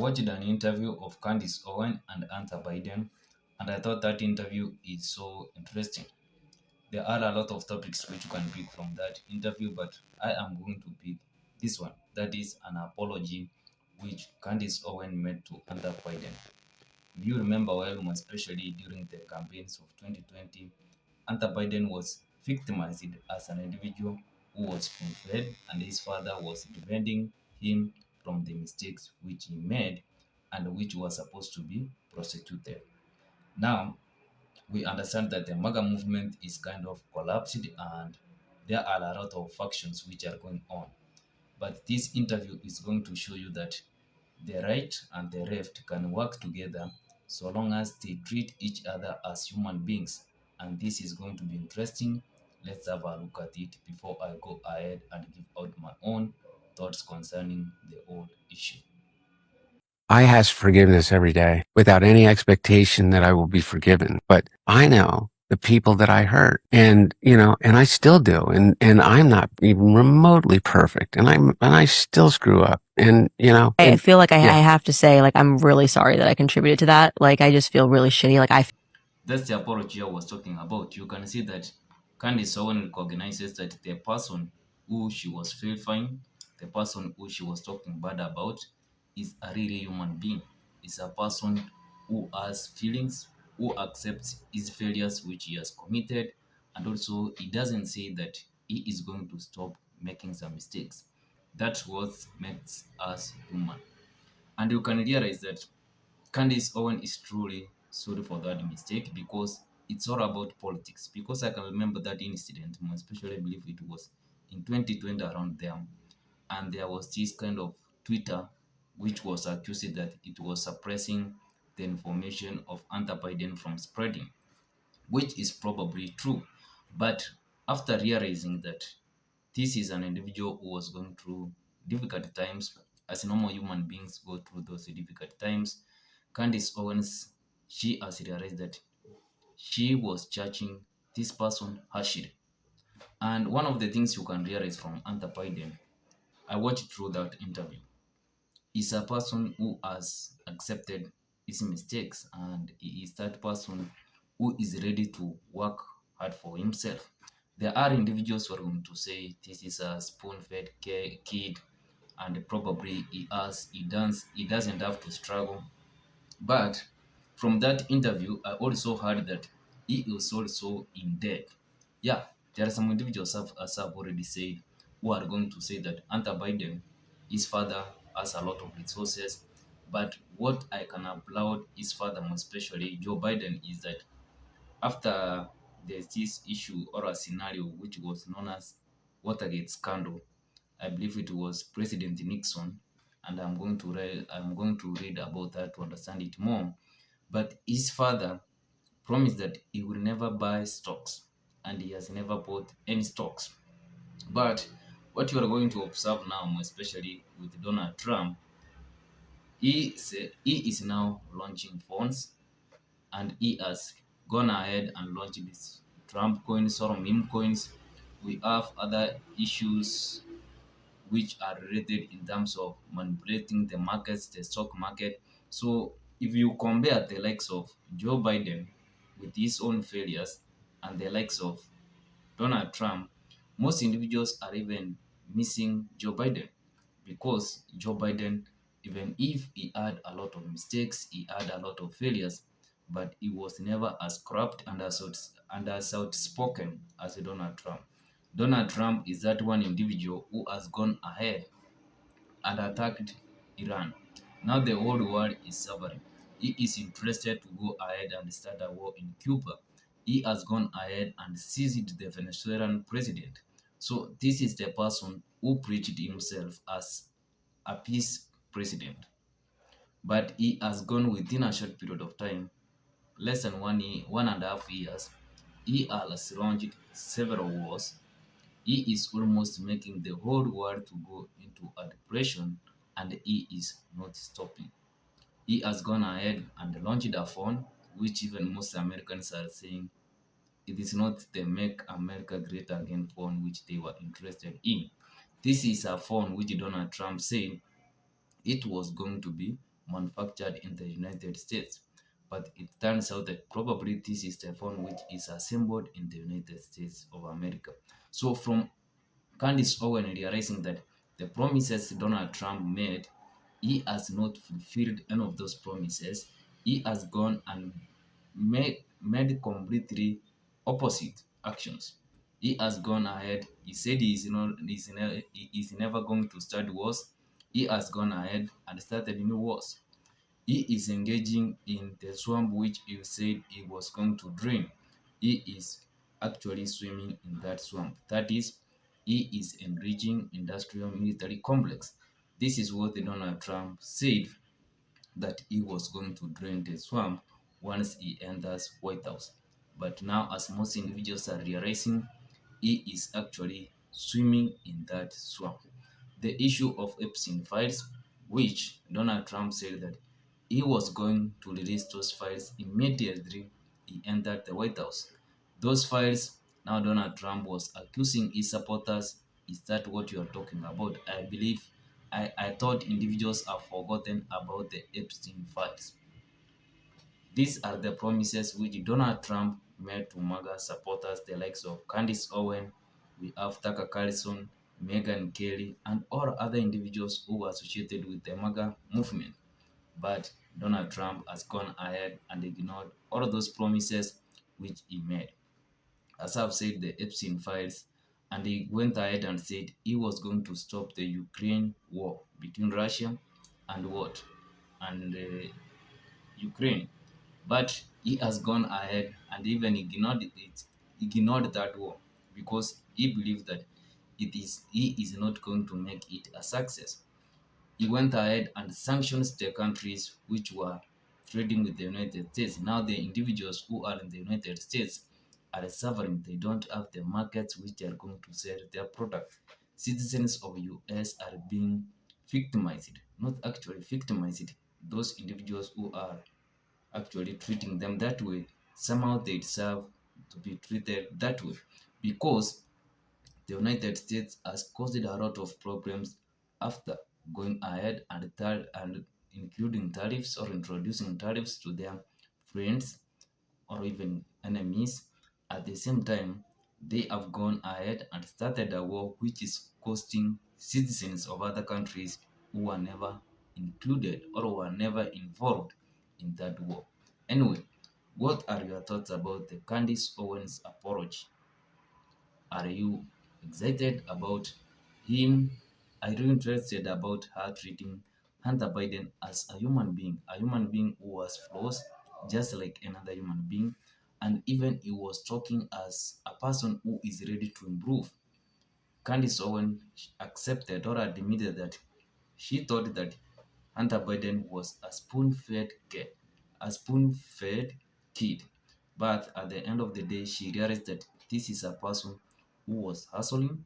watched an interview of Candace Owen and Hunter Biden, and I thought that interview is so interesting. There are a lot of topics which you can pick from that interview, but I am going to pick this one. That is an apology which Candace Owen made to Hunter Biden. Do you remember well, more especially during the campaigns of 2020, Hunter Biden was victimized as an individual who was spoon-fed, and his father was defending him from the mistakes which he made and which was supposed to be prosecuted. Now, we understand that the MAGA movement is kind of collapsed and there are a lot of factions which are going on. But this interview is going to show you that the right and the left can work together so long as they treat each other as human beings. And this is going to be interesting. Let's have a look at it before I go ahead and give out my own thoughts concerning the whole issue. I ask forgiveness every day without any expectation that I will be forgiven. But I know the people that I hurt and I still do. And I'm not even remotely perfect. And I still screw up. I feel like I yeah. have to say, like, I'm really sorry that I contributed to that. Like, I just feel really shitty. That's the apology I was talking about. You can see that Candice Owen recognizes that the person who she was vilifying, the person who she was talking bad about, is a really human being. Is a person who has feelings, who accepts his failures which he has committed, and also he doesn't say that he is going to stop making some mistakes. That's what makes us human. And you can realize that Candice Owen is truly sorry for that mistake because it's all about politics. Because I can remember that incident, especially I believe it was in 2020 around there, and there was this kind of Twitter which was accused that it was suppressing the information of Hunter Biden from spreading, which is probably true. But after realizing that this is an individual who was going through difficult times, as normal human beings go through those difficult times, Candice Owens, she has realized that she was judging this person harshly. And one of the things you can realize from Hunter Biden, I watched through that interview, is a person who has accepted his mistakes and he is that person who is ready to work hard for himself. There are individuals who are going to say this is a spoon-fed kid and probably he doesn't have to struggle. But from that interview, I also heard that he is also in debt. Yeah, there are some individuals, as I've already said, who are going to say that Hunter Biden, his father, has a lot of resources. But what I can applaud his father, most especially Joe Biden, is that after there's this issue or a scenario which was known as Watergate scandal, I believe it was President Nixon, and I'm going to read about that to understand it more. But his father promised that he will never buy stocks, and he has never bought any stocks. But what you are going to observe now, especially with Donald Trump, he is now launching phones, and he has gone ahead and launched this Trump coins or meme coins. We have other issues which are related in terms of manipulating the markets, the stock market. So if you compare the likes of Joe Biden with his own failures and the likes of Donald Trump, most individuals are even missing Joe Biden because Joe Biden, even if he had a lot of mistakes, he had a lot of failures, but he was never as corrupt and as outspoken as Donald Trump. Donald Trump is that one individual who has gone ahead and attacked Iran. Now the whole world is suffering. He is interested to go ahead and start a war in Cuba. He has gone ahead and seized the Venezuelan president. So this is the person who preached himself as a peace president. But he has gone within a short period of time, less than 1.5 years. He has launched several wars. He is almost making the whole world to go into a depression, and he is not stopping. He has gone ahead and launched a phone which even most Americans are saying it is not the Make America Great Again phone which they were interested in. This is a phone which Donald Trump said it was going to be manufactured in the United States. But it turns out that probably this is the phone which is assembled in the United States of America. So from Candace Owen realizing that the promises Donald Trump made, he has not fulfilled any of those promises. He has gone and made completely opposite actions. He has gone ahead. He said he is never going to start wars. He has gone ahead and started new wars. He is engaging in the swamp which he said he was going to drain. He is actually swimming in that swamp. That is, he is enriching industrial military complex. This is what Donald Trump said that he was going to drain the swamp once he enters White House. But now, as most individuals are realizing, he is actually swimming in that swamp. The issue of Epstein files, which Donald Trump said that he was going to release those files immediately he entered the White House. Those files, now Donald Trump was accusing his supporters. Is that what you are talking about? I believe I thought individuals have forgotten about the Epstein files. These are the promises which Donald Trump made to MAGA supporters, the likes of Candace Owen, we have Tucker Carlson, Meghan Kelly, and all other individuals who were associated with the MAGA movement. But Donald Trump has gone ahead and ignored all of those promises which he made. As I've said, the Epstein files, and he went ahead and said he was going to stop the Ukraine war between Russia and what? And Ukraine. But he has gone ahead and even ignored that war because he believes that he is not going to make it a success. He went ahead and sanctions the countries which were trading with the United States. Now the individuals who are in the United States are suffering. They don't have the markets which they are going to sell their product. Citizens of US are being victimized, not actually victimized. Those individuals who are actually treating them that way, somehow they deserve to be treated that way because the United States has caused a lot of problems after going ahead and including tariffs or introducing tariffs to their friends or even enemies. At the same time, they have gone ahead and started a war which is costing citizens of other countries who were never included or were never involved in that war. Anyway, what are your thoughts about the Candace Owens apology? Are you excited about him? Are you interested about her treating Hunter Biden as a human being who has flaws, just like another human being, and even he was talking as a person who is ready to improve? Candice Owen accepted or admitted that she thought that Hunter Biden was a spoon-fed kid. But at the end of the day, she realized that this is a person who was hustling.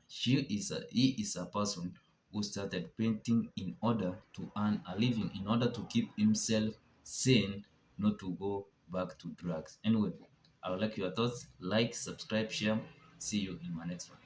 He is a person who started painting in order to earn a living, in order to keep himself sane, not to go back to drugs. Anyway, I would like your thoughts. Like, subscribe, share. See you in my next one.